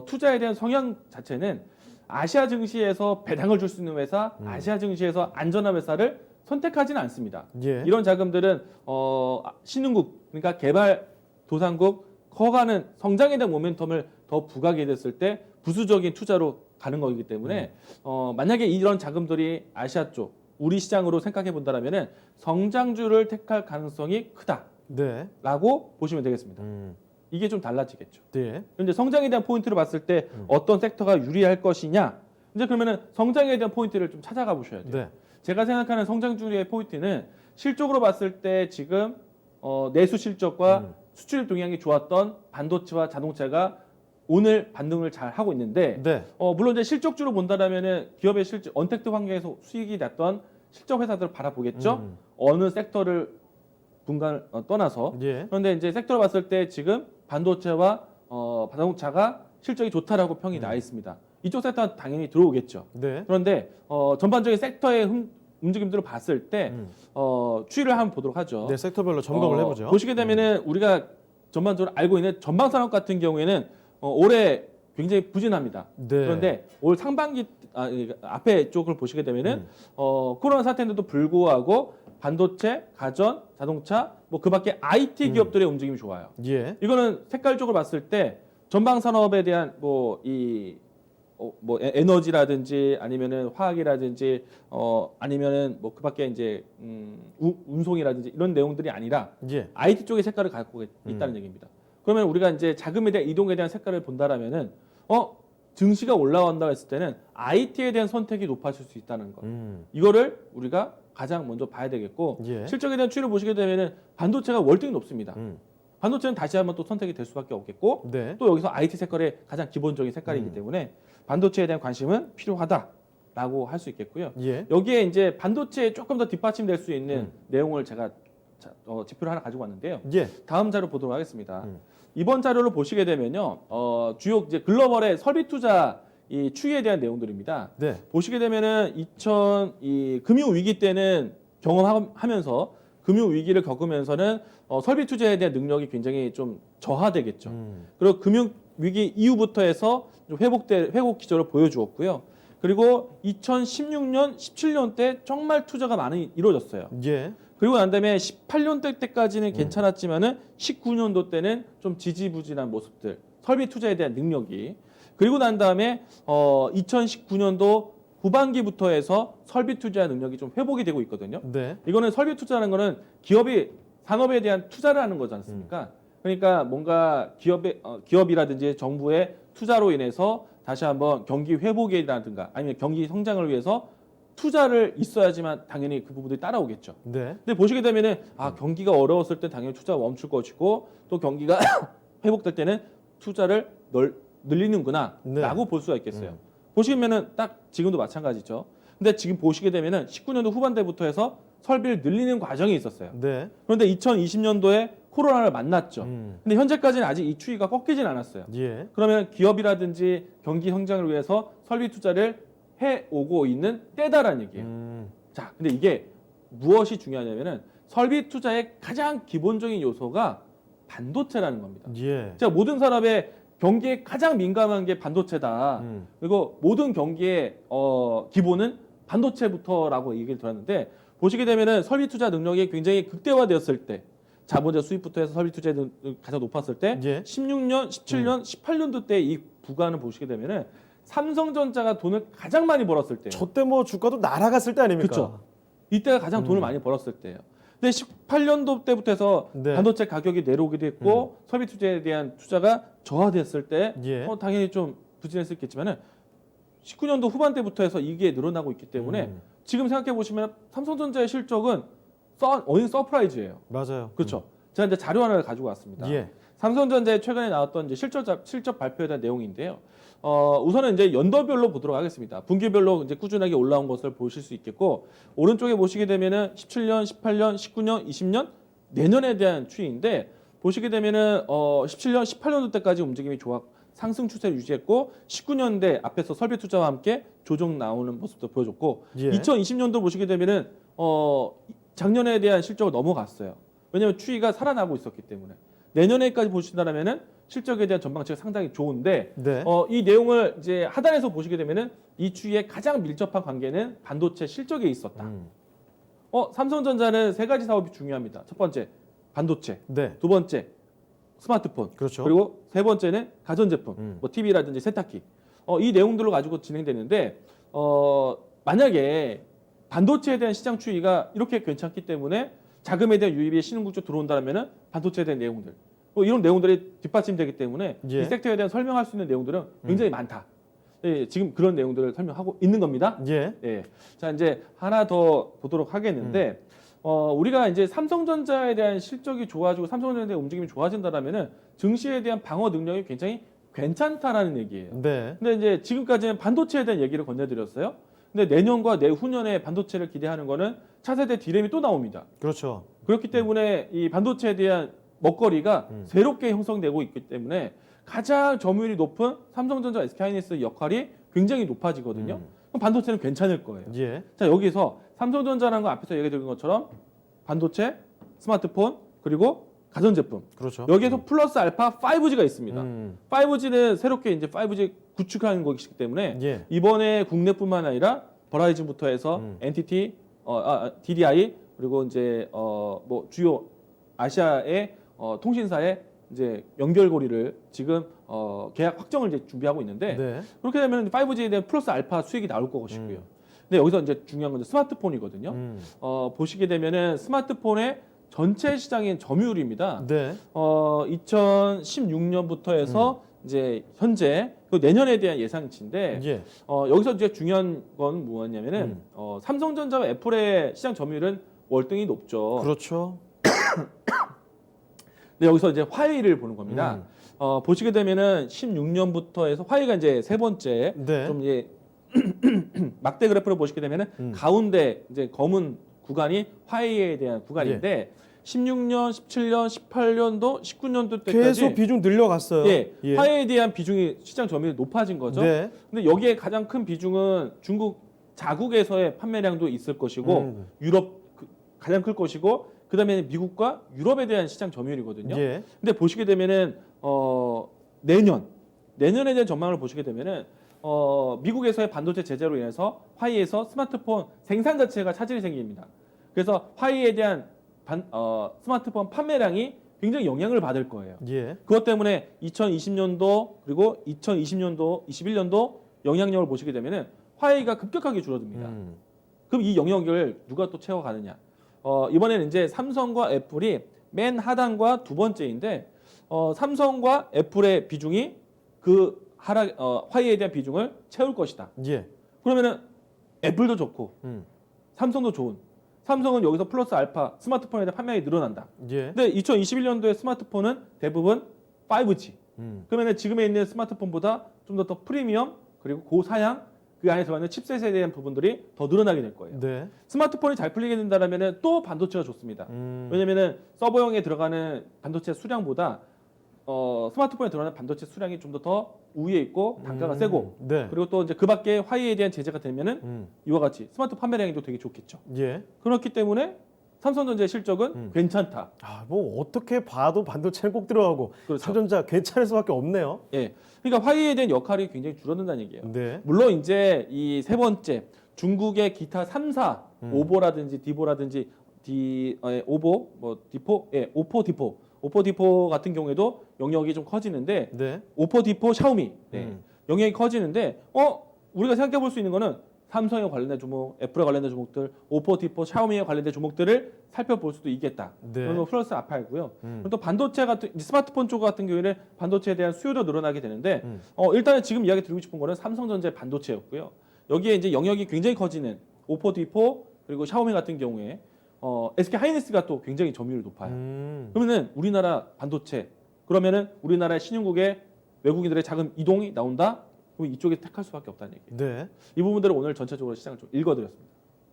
S2: 투자에 대한 성향 자체는 아시아 증시에서 배당을 줄 수 있는 회사, 아시아 증시에서 안전한 회사를 선택하지는 않습니다.
S1: 예.
S2: 이런 자금들은 신흥국, 그러니까 개발 도상국 커가는 성장에 대한 모멘텀을 더 부각이 됐을 때 부수적인 투자로 가는 거기 때문에 만약에 이런 자금들이 아시아 쪽 우리 시장으로 생각해 본다라면은 성장주를 택할 가능성이 크다라고
S1: 네.
S2: 보시면 되겠습니다. 이게 좀 달라지겠죠.
S1: 네.
S2: 근데 성장에 대한 포인트를 봤을 때 어떤 섹터가 유리할 것이냐? 이제 그러면은 성장에 대한 포인트를 좀 찾아가 보셔야 돼요.
S1: 네.
S2: 제가 생각하는 성장주의 포인트는 실적으로 봤을 때 지금 내수 실적과 수출 동향이 좋았던 반도체와 자동차가 오늘 반등을 잘 하고 있는데
S1: 네.
S2: 물론 이제 실적주로 본다라면은 기업의 실적 언택트 환경에서 수익이 났던 실적 회사들을 바라보겠죠. 어느 섹터를 떠나서
S1: 예.
S2: 그런데 이제 섹터로 봤을 때 지금 반도체와 자동차가 실적이 좋다라고 평이 나 있습니다. 이쪽 섹터는 당연히 들어오겠죠.
S1: 네.
S2: 그런데 전반적인 섹터의 움직임들을 봤을 때 추이를 한번 보도록 하죠.
S1: 네, 섹터별로 점검을 해보죠.
S2: 보시게 되면은 우리가 전반적으로 알고 있는 전방산업 같은 경우에는 올해 굉장히 부진합니다.
S1: 네.
S2: 그런데 올 상반기 앞에 쪽을 보시게 되면은 코로나 사태인데도 불구하고 반도체, 가전, 자동차, 뭐 그밖에 IT 기업들의 움직임이 좋아요.
S1: 예.
S2: 이거는 색깔적으로 봤을 때 전방 산업에 대한 뭐 에너지라든지 아니면은 화학이라든지 아니면은 뭐 그밖에 이제 운송이라든지 이런 내용들이 아니라
S1: 예.
S2: IT 쪽의 색깔을 갖고 있다는 얘기입니다. 그러면 우리가 이제 자금에 대한 이동에 대한 색깔을 본다라면은 증시가 올라간다 했을 때는 IT에 대한 선택이 높아질 수 있다는 것. 이거를 우리가 가장 먼저 봐야 되겠고
S1: 예.
S2: 실적에 대한 추이를 보시게 되면은 반도체가 월등히 높습니다. 반도체는 다시 한번 또 선택이 될 수밖에 없겠고
S1: 네.
S2: 또 여기서 IT 색깔의 가장 기본적인 색깔이기 때문에 반도체에 대한 관심은 필요하다라고 할 수 있겠고요.
S1: 예.
S2: 여기에 이제 반도체에 조금 더 뒷받침될 수 있는 내용을 제가 지표를 하나 가지고 왔는데요.
S1: 예.
S2: 다음 자료 보도록 하겠습니다. 이번 자료를 보시게 되면요, 주요 이제 글로벌의 설비 투자 이 추이에 대한 내용들입니다.
S1: 네.
S2: 보시게 되면은 금융 위기 때는 경험하면서 금융 위기를 겪으면서는 설비 투자에 대한 능력이 굉장히 좀 저하되겠죠. 그리고 금융 위기 이후부터 해서 좀 회복 기조를 보여주었고요. 그리고 2016년, 17년 때 정말 투자가 많이 이루어졌어요.
S1: 예.
S2: 그리고 난 다음에 18년대 때까지는 괜찮았지만은 19년도 때는 좀 지지부진한 모습들, 설비 투자에 대한 능력이. 그리고 난 다음에 2019년도 후반기부터 해서 설비 투자 능력이 좀 회복이 되고 있거든요.
S1: 네.
S2: 이거는 설비 투자라는 거는 기업이 산업에 대한 투자를 하는 거지 않습니까? 그러니까 뭔가 기업이라든지 정부의 투자로 인해서 다시 한번 경기 회복이라든가 아니면 경기 성장을 위해서 투자를 있어야지만 당연히 그 부분들이 따라오겠죠.
S1: 네.
S2: 근데 보시게 되면은 경기가 어려웠을 때 당연히 투자가 멈출 것이고 또 경기가 회복될 때는 투자를 늘리는구나
S1: 네.
S2: 라고 볼 수가 있겠어요. 보시면은 딱 지금도 마찬가지죠. 근데 지금 보시게 되면은 19년도 후반대부터 해서 설비를 늘리는 과정이 있었어요.
S1: 네.
S2: 그런데 2020년도에 코로나를 만났죠. 근데 현재까지는 아직 이 추이가 꺾이진 않았어요.
S1: 예.
S2: 그러면 기업이라든지 경기 성장을 위해서 설비 투자를 해오고 있는 때다라는 얘기예요. 자, 근데 이게 무엇이 중요하냐면은 설비 투자의 가장 기본적인 요소가 반도체라는 겁니다.
S1: 예.
S2: 제가 모든 산업의 경기에 가장 민감한 게 반도체다. 그리고 모든 경기의 기본은 반도체부터라고 얘기를 들었는데 보시게 되면은 설비 투자 능력이 굉장히 극대화되었을 때 자본자 수입부터 해서 설비 투자가 가장 높았을 때
S1: 예.
S2: 16년, 17년, 18년도 때 이 구간을 보시게 되면은 삼성전자가 돈을 가장 많이 벌었을 때예요.
S1: 저 때 뭐 주가도 날아갔을 때 아닙니까?
S2: 그렇죠. 이때가 가장 돈을 많이 벌었을 때예요. 근데 18년도 때부터 해서
S1: 네.
S2: 반도체 가격이 내려오기도 했고 설비 투자에 대한 투자가 저하됐을 때
S1: 예.
S2: 당연히 좀 부진했었겠지만은 19년도 후반대부터 해서 이게 늘어나고 있기 때문에 지금 생각해 보시면 삼성전자의 실적은 어인 서프라이즈예요.
S1: 맞아요.
S2: 그렇죠. 제가 이제 자료 하나를 가지고 왔습니다.
S1: 예.
S2: 삼성전자의 최근에 나왔던 이제 실적 발표에 대한 내용인데요. 우선은 이제 연도별로 보도록 하겠습니다. 분기별로 이제 꾸준하게 올라온 것을 보실 수 있겠고 오른쪽에 보시게 되면은 17년, 18년, 19년, 20년 내년에 대한 추이인데 보시게 되면은 17년, 18년도 때까지 움직임이 상승 추세를 유지했고 19년대 앞에서 설비 투자와 함께 조정 나오는 모습도 보여줬고
S1: 예.
S2: 2020년도 보시게 되면은 작년에 대한 실적을 넘어갔어요. 왜냐하면 추이가 살아나고 있었기 때문에 내년에까지 보신다면은 실적에 대한 전망치가 상당히 좋은데
S1: 네.
S2: 이 내용을 이제 하단에서 보시게 되면은 이 추이의 가장 밀접한 관계는 반도체 실적에 있었다. 삼성전자는 세 가지 사업이 중요합니다. 첫 번째 반도체,
S1: 네.
S2: 두 번째 스마트폰,
S1: 그렇죠.
S2: 그리고 세 번째는 가전제품, 뭐 TV라든지 세탁기. 이 내용들로 가지고 진행되는데 만약에 반도체에 대한 시장 추이가 이렇게 괜찮기 때문에 자금에 대한 유입이 신흥국적 들어온다면은 반도체에 대한 내용들, 이런 내용들이 뒷받침되기 때문에
S1: 예.
S2: 이 섹터에 대한 설명할 수 있는 내용들은 굉장히 많다. 예, 지금 그런 내용들을 설명하고 있는 겁니다.
S1: 예.
S2: 예. 자, 이제 하나 더 보도록 하겠는데, 우리가 이제 삼성전자에 대한 실적이 좋아지고 삼성전자에 대한 움직임이 좋아진다라면은 증시에 대한 방어 능력이 굉장히 괜찮다라는 얘기예요.
S1: 네.
S2: 근데 이제 지금까지는 반도체에 대한 얘기를 건네드렸어요. 근데 내년과 내후년에 반도체를 기대하는 거는 차세대 D램이 또 나옵니다.
S1: 그렇죠.
S2: 그렇기 때문에 이 반도체에 대한 먹거리가 새롭게 형성되고 있기 때문에 가장 점유율이 높은 삼성전자, SK하이닉스 역할이 굉장히 높아지거든요. 그럼 반도체는 괜찮을 거예요.
S1: 예.
S2: 자, 여기서 삼성전자라는 거 앞에서 얘기 드린 것처럼 반도체, 스마트폰, 그리고 가전제품.
S1: 그렇죠.
S2: 여기에서 플러스 알파 5G가 있습니다. 5G는 새롭게 이제 5G 구축하는 것이기 때문에
S1: 예.
S2: 이번에 국내뿐만 아니라 버라이즌부터 해서 NTT, DDI, 그리고 이제 뭐 주요 아시아의 통신사의 이제 연결고리를 지금 계약 확정을 이제 준비하고 있는데
S1: 네.
S2: 그렇게 되면 5G에 대한 플러스 알파 수익이 나올 것이고요. 근데 여기서 이제 중요한 건 스마트폰이거든요. 보시게 되면은 스마트폰의 전체 시장의 점유율입니다.
S1: 네.
S2: 2016년부터 해서 이제 현재 그 내년에 대한 예상치인데
S1: 예.
S2: 여기서 이제 중요한 건 뭐였냐면은 삼성전자와 애플의 시장 점유율은 월등히 높죠.
S1: 그렇죠.
S2: 근데 여기서 이제 화웨이를 보는 겁니다. 보시게 되면은 16년부터 해서 화웨이가 이제 세 번째
S1: 네.
S2: 좀 이제 막대 그래프를 보시게 되면은 가운데 이제 검은 구간이 화웨이에 대한 구간인데 16년, 17년, 18년도, 19년도 때까지
S1: 계속 비중 늘려갔어요.
S2: 예, 화웨이에 대한 비중이 시장 점유율이 높아진 거죠.
S1: 네.
S2: 근데 여기에 가장 큰 비중은 중국 자국에서의 판매량도 있을 것이고 유럽 가장 클 것이고 그다음에 미국과 유럽에 대한 시장 점유율이거든요.
S1: 예.
S2: 근데 보시게 되면은 내년에 대한 전망을 보시게 되면은 미국에서의 반도체 제재로 인해서 화웨이에서 스마트폰 생산 자체가 차질이 생깁니다. 그래서 화웨이에 대한 스마트폰 판매량이 굉장히 영향을 받을 거예요.
S1: 예.
S2: 그것 때문에 2020년도 그리고 2020년도, 21년도 영향력을 보시게 되면은 화웨이가 급격하게 줄어듭니다. 그럼 이 영역을 누가 또 채워가느냐? 이번에는 이제 삼성과 애플이 맨 하단과 두 번째인데 삼성과 애플의 비중이 그 화웨이에 대한 비중을 채울 것이다.
S1: 예.
S2: 그러면은 애플도 좋고 삼성도 좋은. 삼성은 여기서 플러스 알파 스마트폰에 대한 판매량이 늘어난다.
S1: 예.
S2: 근데 2021년도에 스마트폰은 대부분 5G. 그러면 지금에 있는 스마트폰보다 좀 더 프리미엄 그리고 고사양 그 안에 들어가는 칩셋에 대한 부분들이 더 늘어나게 될 거예요.
S1: 네.
S2: 스마트폰이 잘 풀리게 된다면 또 반도체가 좋습니다. 왜냐면은 서버용에 들어가는 반도체 수량보다 스마트폰에 들어가는 반도체 수량이 좀 더 우위에 있고 단가가 세고
S1: 네.
S2: 그리고 또 이제 그 밖에 화웨이에 대한 제재가 되면은 이와 같이 스마트폰 판매량이 되게 좋겠죠.
S1: 예.
S2: 그렇기 때문에 삼성전자의 실적은 괜찮다.
S1: 아, 뭐 어떻게 봐도 반도체는 꼭 들어가고
S2: 그렇죠.
S1: 삼성전자 괜찮을 수밖에 없네요.
S2: 예. 그러니까 화웨이에 대한 역할이 굉장히 줄어든다는 얘기예요.
S1: 네.
S2: 물론 이제 이 세 번째 중국의 기타 3사 오보라든지 디보라든지 오보 뭐 디포 오포 디포 같은 경우에도 영역이 좀 커지는데
S1: 네.
S2: 오포 디포 샤오미 영역이 커지는데 우리가 생각해 볼 수 있는 거는 삼성에 관련된 종목, 애플에 관련된 종목들, 오포 디포 샤오미에 관련된 종목들을 살펴볼 수도 있겠다.
S1: 네.
S2: 그러면 플러스 아파이고요. 그리고 또 반도체 같은 스마트폰 쪽 같은 경우에는 반도체에 대한 수요도 늘어나게 되는데 일단은 지금 이야기 드리고 싶은 거는 삼성전자의 반도체였고요. 여기에 이제 영역이 굉장히 커지는 오포 디포 그리고 샤오미 같은 경우에 SK 하이닉스가 또 굉장히 점유율이 높아요. 그러면은 우리나라 반도체 그러면은 우리나라의 신흥국의 외국인들의 자금 이동이 나온다. 그럼 이쪽에 택할 수밖에 없다는 얘기예요.
S1: 네.
S2: 이 부분들을 오늘 전체적으로 시장을 좀 읽어드렸습니다.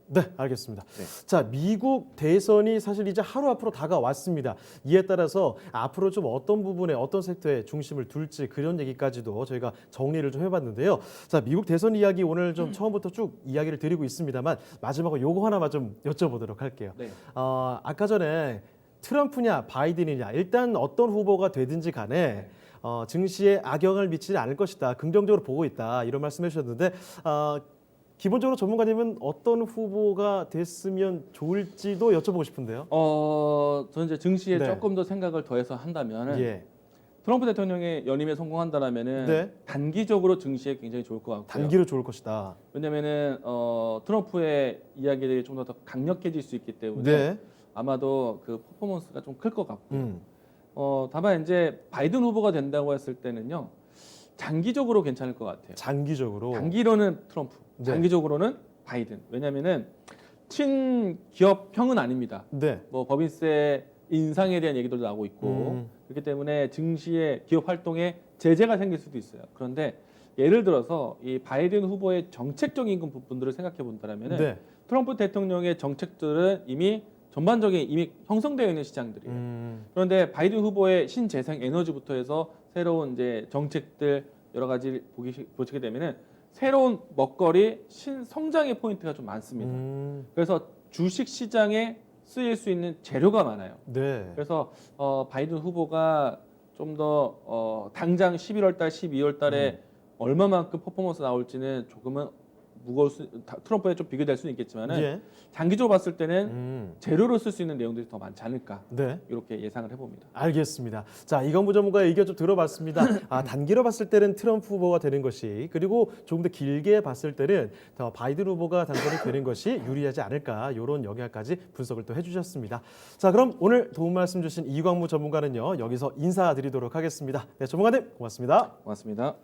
S1: 네, 알겠습니다.
S2: 네.
S1: 자, 미국 대선이 사실 이제 하루 앞으로 다가왔습니다. 이에 따라서 앞으로 좀 어떤 부분에 어떤 섹터에 중심을 둘지 그런 얘기까지도 저희가 정리를 좀 해봤는데요. 자, 미국 대선 이야기 오늘 좀 처음부터 쭉 이야기를 드리고 있습니다만 마지막으로 요거 하나만 좀 여쭤보도록 할게요.
S2: 네.
S1: 아까 전에 트럼프냐 바이든이냐 일단 어떤 후보가 되든지 간에 증시에 악영향을 미치지 않을 것이다. 긍정적으로 보고 있다. 이런 말씀해 주셨는데 기본적으로 전문가님은 어떤 후보가 됐으면 좋을지도 여쭤보고 싶은데요.
S2: 저는 이제 증시에
S1: 네.
S2: 조금 더 생각을 더해서 한다면은
S1: 예.
S2: 트럼프 대통령의 연임에 성공한다라면은
S1: 네.
S2: 단기적으로 증시에 굉장히 좋을 것 같고요.
S1: 단기로 좋을 것이다.
S2: 왜냐면은 트럼프의 이야기들이 좀 더 강력해질 수 있기 때문에
S1: 네.
S2: 아마도 그 퍼포먼스가 좀 클 것 같고요. 다만 이제 바이든 후보가 된다고 했을 때는요. 장기적으로 괜찮을 것 같아요.
S1: 장기적으로.
S2: 단기로는 트럼프,
S1: 네.
S2: 장기적으로는 바이든. 왜냐면은 친기업형은 아닙니다.
S1: 네.
S2: 뭐 법인세 인상에 대한 얘기도 나오고 있고 그렇기 때문에 증시의 기업 활동에 제재가 생길 수도 있어요. 그런데 예를 들어서 이 바이든 후보의 정책적인 부분들을 생각해 본다면은
S1: 네.
S2: 트럼프 대통령의 정책들은 이미 전반적인 이미 형성되어 있는 시장들이에요. 그런데 바이든 후보의 신재생 에너지부터 해서 새로운 이제 정책들 여러 가지 보시게 되면은 새로운 먹거리 신성장의 포인트가 좀 많습니다. 그래서 주식 시장에 쓰일 수 있는 재료가 많아요.
S1: 네.
S2: 그래서 바이든 후보가 좀 더 당장 11월 달, 12월 달에 얼마만큼 퍼포먼스 나올지는 조금은 트럼프에 좀 비교될 수는 있겠지만은
S1: 예.
S2: 장기적으로 봤을 때는 재료로 쓸 수 있는 내용들이 더 많지 않을까
S1: 네.
S2: 이렇게 예상을 해봅니다.
S1: 알겠습니다. 자, 이건부 전문가의 의견 좀 들어봤습니다. 단기로 봤을 때는 트럼프 후보가 되는 것이, 그리고 조금 더 길게 봤을 때는 더 바이든 후보가 당선이 되는 것이 유리하지 않을까, 이런 영향까지 분석을 또 해주셨습니다. 자, 그럼 오늘 도움 말씀 주신 이광무 전문가는요, 여기서 인사드리도록 하겠습니다. 네, 전문가님 고맙습니다.
S2: 고맙습니다.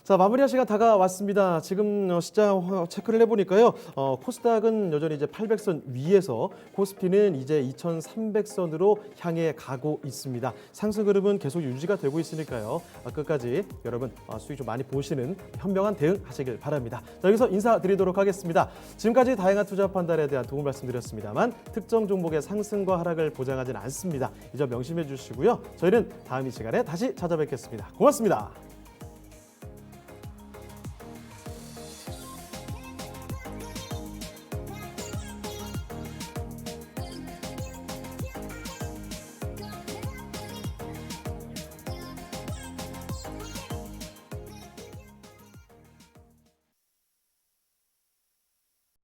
S1: 자, 마무리할 시간 다가왔습니다. 지금 시장 체크를 해보니까요, 코스닥은 여전히 이제 800선 위에서, 코스피는 이제 2,300선으로 향해 가고 있습니다. 상승 흐름은 계속 유지가 되고 있으니까요, 끝까지 여러분 수익 좀 많이 보시는 현명한 대응 하시길 바랍니다. 자, 여기서 인사드리도록 하겠습니다. 지금까지 다양한 투자 판단에 대한 도움 말씀드렸습니다만, 특정 종목의 상승과 하락을 보장하지는 않습니다. 이 점 명심해 주시고요. 저희는 다음 이 시간에 다시 찾아뵙겠습니다. 고맙습니다.